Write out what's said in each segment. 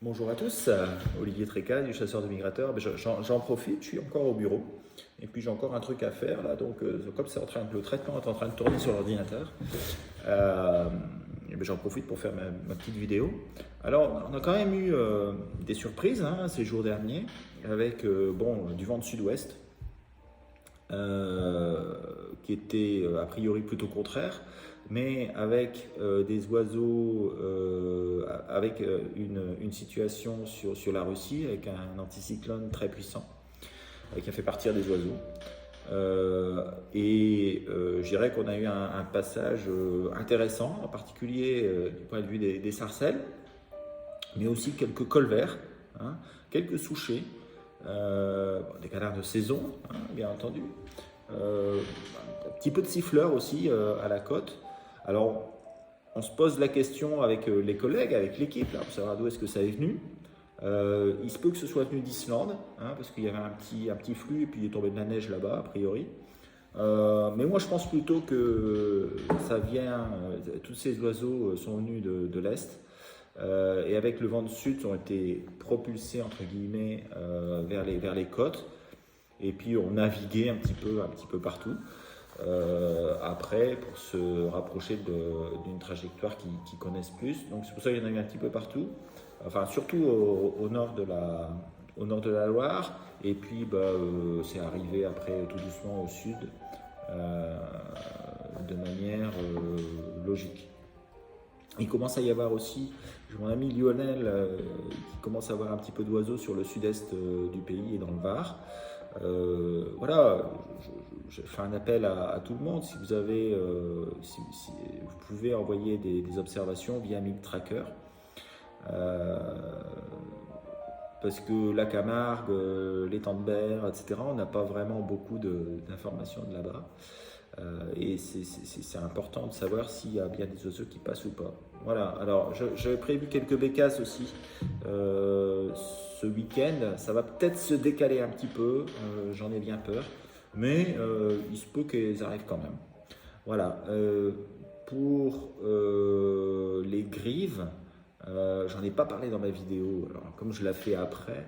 Bonjour à tous, Olivier Trécal du Chasseur de Migrateurs. J'en profite, je suis encore au bureau et puis j'ai encore un truc à faire là. Donc, comme le traitement est en train de tourner sur l'ordinateur, euh, j'en profite pour faire ma petite vidéo. Alors, on a quand même eu des surprises ces jours derniers avec du vent de sud-ouest euh, qui était a priori plutôt contraire, mais avec des oiseaux, avec une situation sur la Russie, avec un anticyclone très puissant qui a fait partir des oiseaux. Je dirais qu'on a eu un passage intéressant, en particulier du point de vue des sarcelles, mais aussi quelques colverts, quelques souchets, des canards de saison, bien entendu, un petit peu de siffleurs aussi à la côte. Alors, on se pose la question avec les collègues, avec l'équipe, pour savoir d'où est-ce que ça est venu. Il se peut que ce soit venu d'Islande, parce qu'il y avait un petit flux et puis il est tombé de la neige là-bas, a priori. Mais moi, je pense plutôt que ça vient, tous ces oiseaux sont venus de l'Est. Et avec le vent de sud, ils ont été propulsés, entre guillemets, vers les côtes. Et puis, on naviguait un petit peu partout. Après, pour se rapprocher d'une trajectoire qu'ils connaissent plus. Donc, c'est pour ça qu'il y en a eu un petit peu partout. Enfin, surtout au nord de la Loire. Et puis, c'est arrivé après tout doucement au sud, euh, de manière logique. Il commence à y avoir aussi, j'ai mon ami Lionel qui commence à avoir un petit peu d'oiseaux sur le sud-est du pays et dans le Var. Voilà, je fais un appel à tout le monde. Si vous avez, si vous pouvez envoyer des observations via MigTracker. Euh, Parce que la Camargue, l'étang de Berre, etc., on n'a pas vraiment beaucoup d'informations de là-bas. Et c'est important de savoir s'il y a bien des oiseaux qui passent ou pas. Voilà, alors j'avais prévu quelques bécasses aussi ce week-end. Ça va peut-être se décaler un petit peu, j'en ai bien peur, mais il se peut qu'elles arrivent quand même. Voilà, pour les grives, j'en ai pas parlé dans ma vidéo, alors comme je la fais après,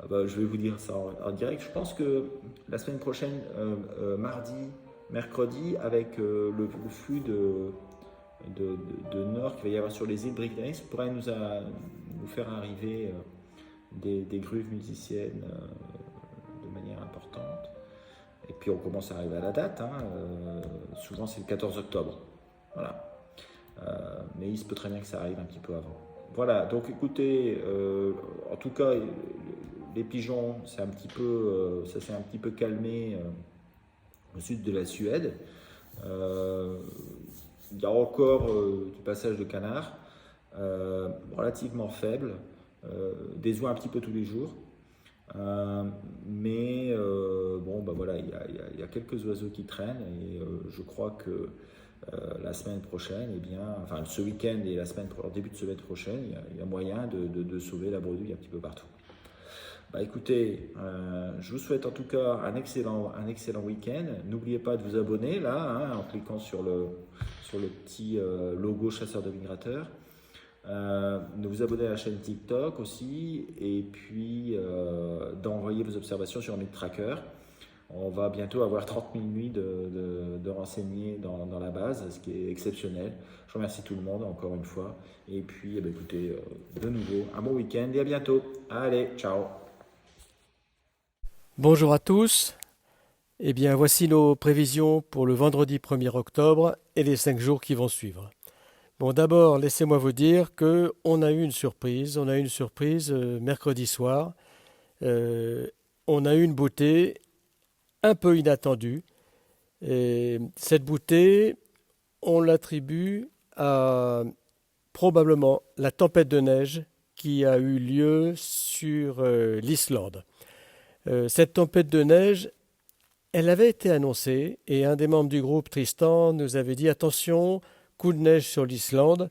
je vais vous dire ça en direct. Je pense que la semaine prochaine, mardi, mercredi, avec le flux de nord qu'il va y avoir sur les îles Britanniques, pourrait nous faire arriver des gruves musiciennes de manière importante. Et puis on commence à arriver à la date, souvent c'est le 14 octobre. Voilà. Mais il se peut très bien que ça arrive un petit peu avant. Voilà, donc écoutez, en tout cas, les pigeons, ça s'est un petit peu calmé au sud de la Suède. Il y a encore du passage de canards, relativement faible, des oies un petit peu tous les jours. Voilà, il y a quelques oiseaux qui traînent et je crois que la semaine prochaine, enfin ce week-end et en début de semaine prochaine, il y a moyen de sauver la bredouille un petit peu partout. Écoutez, je vous souhaite en tout cas un excellent week-end. N'oubliez pas de vous abonner là, en cliquant sur le petit logo chasseur de migrateurs. De vous abonner à la chaîne TikTok aussi, et puis d'envoyer vos observations sur MigTracker. On va bientôt avoir 30 000 nuits de renseignées dans la base, ce qui est exceptionnel. Je remercie tout le monde encore une fois. Et puis, écoutez, de nouveau, un bon week-end et à bientôt. Allez, ciao. Bonjour à tous. Eh bien, voici nos prévisions pour le vendredi 1er octobre et les 5 jours qui vont suivre. Bon, d'abord, laissez-moi vous dire que on a eu une surprise. On a eu une surprise mercredi soir. Euh, on a eu une bouttée un peu inattendue. Et cette bouttée, on l'attribue à probablement la tempête de neige qui a eu lieu sur l'Islande. Cette tempête de neige, elle avait été annoncée et un des membres du groupe, Tristan, nous avait dit attention, coup de neige sur l'Islande.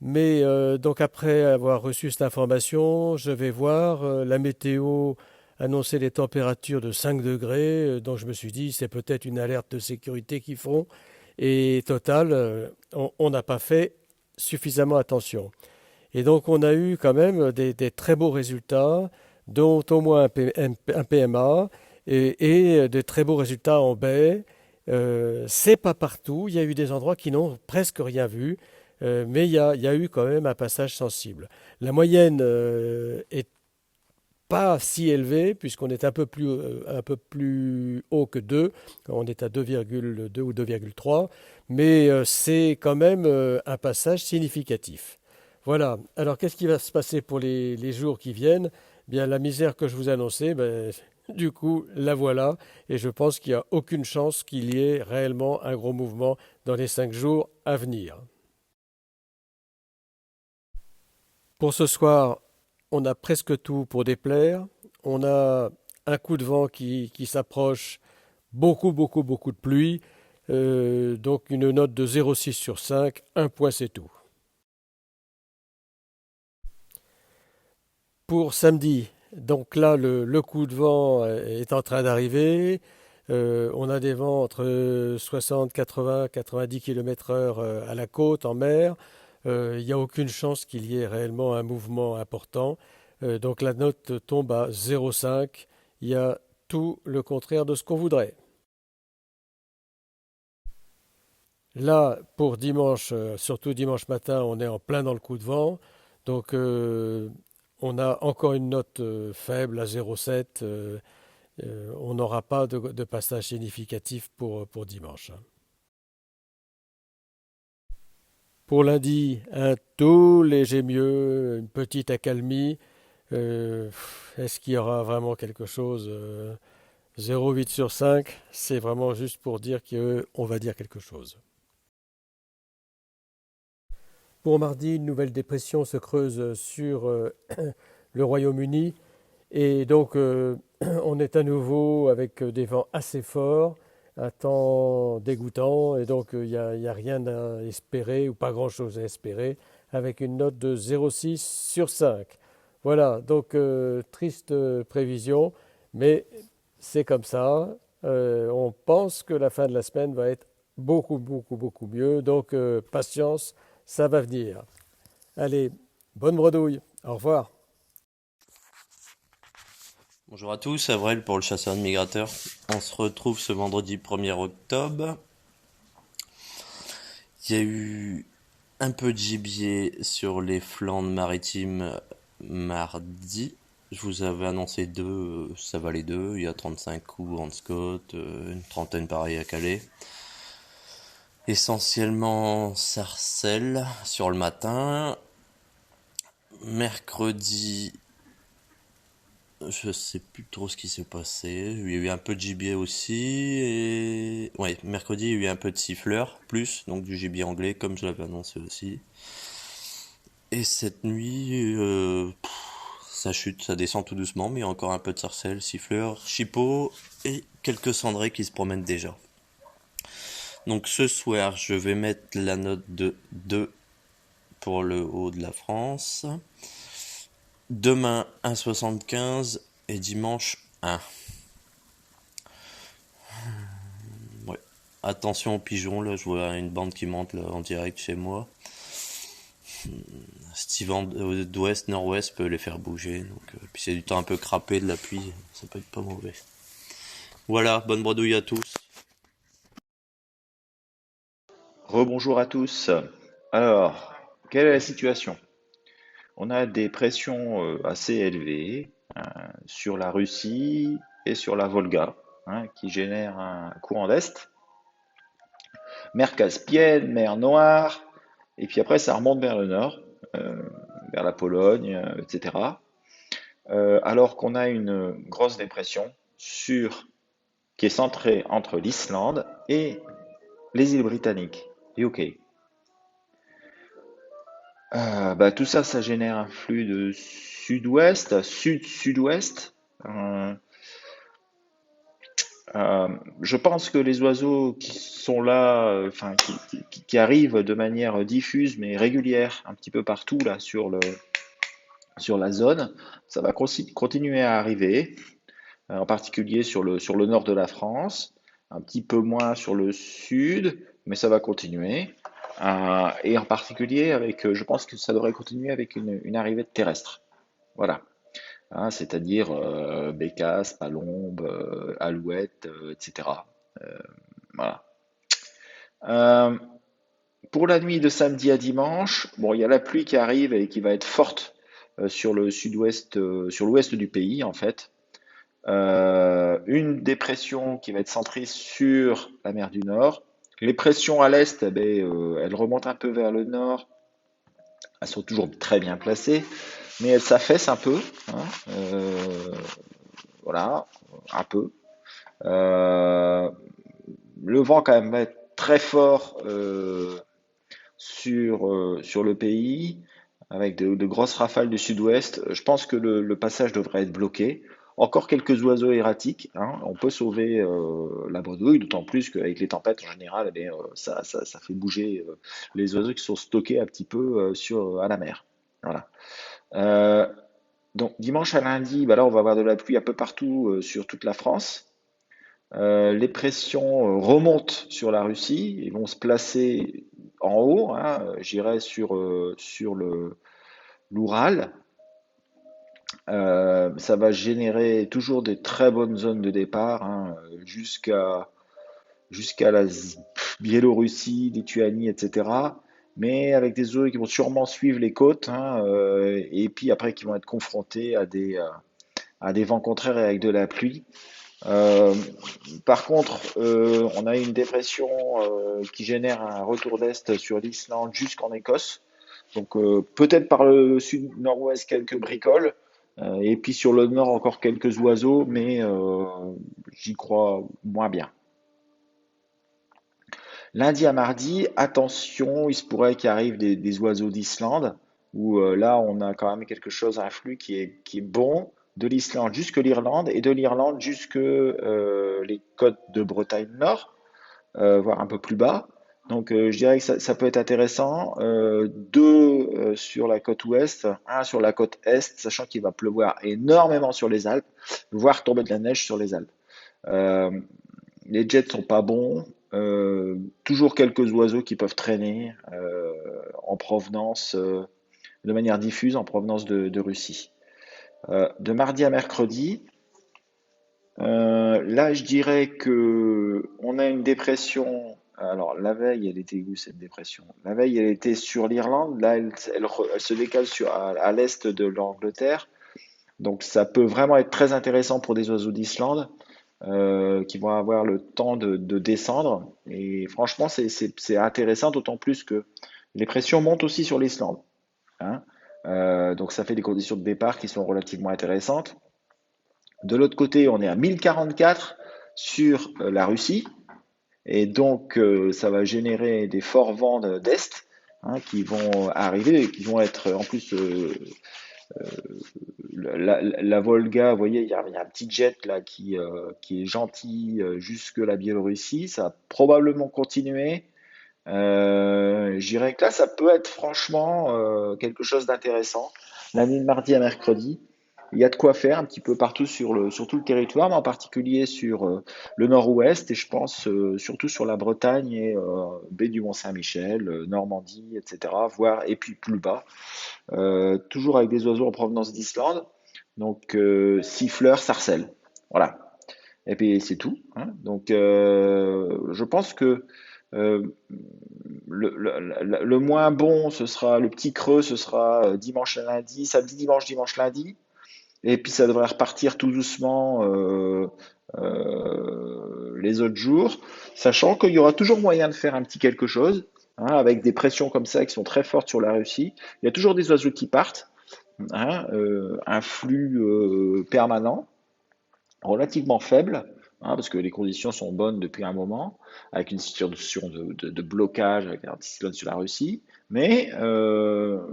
Mais donc après avoir reçu cette information, je vais voir la météo annoncer des températures de 5 degrés, donc je me suis dit c'est peut-être une alerte de sécurité qu'ils font. Et total, on n'a pas fait suffisamment attention. Et donc on a eu quand même des très beaux résultats, dont au moins un PMA et de très beaux résultats en baie. C'est pas partout, il y a eu des endroits qui n'ont presque rien vu, mais il y a eu quand même un passage sensible. La moyenne est pas si élevé, puisqu'on est un peu plus haut que 2, on est à 2,2 ou 2,3, mais c'est quand même un passage significatif. Voilà, alors qu'est-ce qui va se passer pour les jours qui viennent? Bien, la misère que je vous annonçais, ben, du coup, la voilà, et je pense qu'il n'y a aucune chance qu'il y ait réellement un gros mouvement dans les 5 jours à venir. Pour ce soir, on a presque tout pour déplaire. On a un coup de vent qui s'approche, beaucoup de pluie. Donc une note de 0,6 sur 5, un point c'est tout. Pour samedi, donc là le coup de vent est en train d'arriver. On a des vents entre 60, 80, 90 km/h à la côte, en mer. Il n'y a aucune chance qu'il y ait réellement un mouvement important. Donc la note tombe à 0,5. Il y a tout le contraire de ce qu'on voudrait. Là, pour dimanche, surtout dimanche matin, on est en plein dans le coup de vent. Donc on a encore une note faible à 0,7. On n'aura pas de passage significatif pour dimanche. Pour lundi, un tout léger mieux, une petite accalmie. Est-ce qu'il y aura vraiment quelque chose 0,8 sur 5, c'est vraiment juste pour dire qu'on va dire quelque chose. Pour mardi, une nouvelle dépression se creuse sur le Royaume-Uni et donc on est à nouveau avec des vents assez forts, un temps dégoûtant et donc il n'y a rien à espérer ou pas grand-chose à espérer avec une note de 0,6 sur 5. Voilà, donc triste prévision, mais c'est comme ça. On pense que la fin de la semaine va être beaucoup mieux. Donc, patience, ça va venir. Allez, bonne bredouille. Au revoir. Bonjour à tous, Avril pour le chasseur de migrateurs. On se retrouve ce vendredi 1er octobre. Il y a eu un peu de gibier sur les Flandres maritimes mardi. Je vous avais annoncé deux, ça valait deux. Il y a 35 coups en Scott, une trentaine pareil à Calais. Essentiellement sarcelles sur le matin. Mercredi, je sais plus trop ce qui s'est passé. Il y a eu un peu de gibier aussi. Et ouais, mercredi, il y a eu un peu de siffleur, plus, donc du gibier anglais, comme je l'avais annoncé aussi. Et cette nuit, ça chute, ça descend tout doucement, mais il y a encore un peu de sarcelles, siffleurs, chipot et quelques cendrés qui se promènent déjà. Donc ce soir, je vais mettre la note de 2 pour le haut de la France. Demain, 1,75 et dimanche, 1. Ouais. Attention aux pigeons, là, je vois une bande qui monte là, en direct chez moi. Cet vent d'ouest, nord-ouest peut les faire bouger. Donc, puis c'est du temps un peu crapé de la pluie, ça peut être pas mauvais. Voilà, bonne bredouille à tous. Rebonjour à tous. Alors, quelle est la situation? On a des pressions assez élevées sur la Russie et sur la Volga, hein, qui génèrent un courant d'Est. Mer Caspienne, mer Noire, et puis après ça remonte vers le nord, vers la Pologne, etc. Alors qu'on a une grosse dépression qui est centrée entre l'Islande et les îles britanniques, UK. Tout ça, ça génère un flux de sud-ouest, sud-sud-ouest. Je pense que les oiseaux qui sont là, enfin qui arrivent de manière diffuse mais régulière un petit peu partout là sur la zone, ça va continuer à arriver, en particulier sur le nord de la France, un petit peu moins sur le sud, mais ça va continuer. Et en particulier avec, je pense que ça devrait continuer avec une arrivée de terrestre. Voilà. Hein, c'est-à-dire bécasse, palombe, alouette, etc. Euh, voilà. Euh, pour la nuit de samedi à dimanche, bon, il y a la pluie qui arrive et qui va être forte sur le sud-ouest, sur l'ouest du pays en fait. Une dépression qui va être centrée sur la mer du Nord. Les pressions à l'est, eh ben, elles remontent un peu vers le nord. Elles sont toujours très bien placées, mais elles s'affaissent un peu, hein, voilà, un peu. Euh, le vent quand même va être très fort sur le pays, avec de grosses rafales du sud-ouest. Je pense que le passage devrait être bloqué. Encore quelques oiseaux erratiques, hein. On peut sauver la bredouille, d'autant plus qu'avec les tempêtes en général, eh bien, ça fait bouger les oiseaux qui sont stockés un petit peu à la mer. Voilà. Euh, donc dimanche à lundi, bah là on va avoir de la pluie un peu partout sur toute la France. Les pressions remontent sur la Russie et vont se placer en haut, hein, j'irais sur l'Oural. Ça va générer toujours des très bonnes zones de départ, hein, jusqu'à la Biélorussie, Lituanie, etc. Mais avec des eaux qui vont sûrement suivre les côtes, hein, et puis après qui vont être confrontés à des vents contraires et avec de la pluie. Euh, Par contre, on a une dépression qui génère un retour d'est sur l'Islande jusqu'en Écosse. Donc peut-être par le sud-nord-ouest quelques bricoles, et puis sur le nord encore quelques oiseaux, mais j'y crois moins bien. Lundi à mardi, attention, il se pourrait qu'il arrive des oiseaux d'Islande, où là on a quand même quelque chose, un flux qui est bon, de l'Islande jusque l'Irlande, et de l'Irlande jusque les côtes de Bretagne Nord, voire un peu plus bas. Donc je dirais que ça peut être intéressant. Deux sur la côte ouest, un sur la côte est, sachant qu'il va pleuvoir énormément sur les Alpes, voire tomber de la neige sur les Alpes. Euh, les jets sont pas bons. Toujours quelques oiseaux qui peuvent traîner en provenance, de manière diffuse, en provenance de Russie. De mardi à mercredi, là, je dirais que on a une dépression. Alors, la veille, elle était où cette dépression? La veille, elle était sur l'Irlande. Là, elle se décale à l'est de l'Angleterre. Donc, ça peut vraiment être très intéressant pour des oiseaux d'Islande qui vont avoir le temps de descendre. Et franchement, c'est intéressant, d'autant plus que les pressions montent aussi sur l'Islande, hein. Donc, ça fait des conditions de départ qui sont relativement intéressantes. De l'autre côté, on est à 1044 sur la Russie, et donc ça va générer des forts vents d'Est, hein, qui vont arriver et qui vont être en plus la Volga. Vous voyez, il y a un petit jet là qui est gentil jusque la Biélorussie. Ça va probablement continuer. Je dirais que là, ça peut être franchement quelque chose d'intéressant. La nuit de mardi à mercredi, il y a de quoi faire un petit peu partout sur tout le territoire, mais en particulier sur le nord-ouest et je pense surtout sur la Bretagne et baie du Mont-Saint-Michel, Normandie, etc. Voire et puis plus bas, toujours avec des oiseaux en provenance d'Islande, donc siffleurs, sarcelles. Voilà. Et puis c'est tout, hein. Donc je pense que euh, le moins bon, ce sera le petit creux, ce sera dimanche à lundi, samedi, dimanche, dimanche, lundi. Et puis ça devrait repartir tout doucement les autres jours, sachant qu'il y aura toujours moyen de faire un petit quelque chose, hein, avec des pressions comme ça qui sont très fortes sur la Russie. Il y a toujours des oiseaux qui partent, hein, un flux permanent relativement faible, hein, parce que les conditions sont bonnes depuis un moment, avec une situation de blocage avec un anticyclone sur la Russie, mais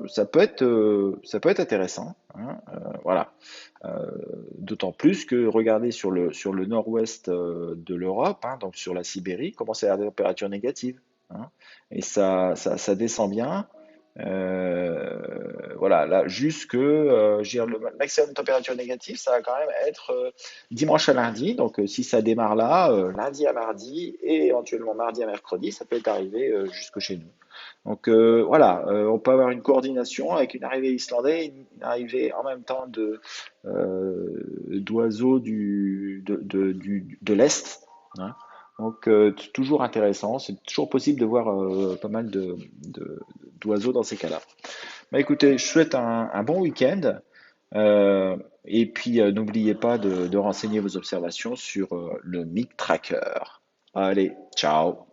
ça peut être intéressant, hein, voilà. Euh, D'autant plus que regardez sur le nord-ouest de l'Europe, hein, donc sur la Sibérie, commence à avoir des températures négatives, hein, et ça descend bien. Voilà, là, juste que je veux dire, le maximum de température négative, ça va quand même être dimanche à lundi. Donc, si ça démarre là, lundi à mardi et éventuellement mardi à mercredi, ça peut être arrivé jusque chez nous. Donc, voilà, on peut avoir une coordination avec une arrivée islandaise, une arrivée en même temps d'oiseaux de l'Est, hein. Donc, toujours intéressant. C'est toujours possible de voir pas mal d'oiseaux dans ces cas-là. Bah, écoutez, je souhaite un bon week-end. euh, et puis, n'oubliez pas de renseigner vos observations sur le Mic Tracker. Allez, ciao!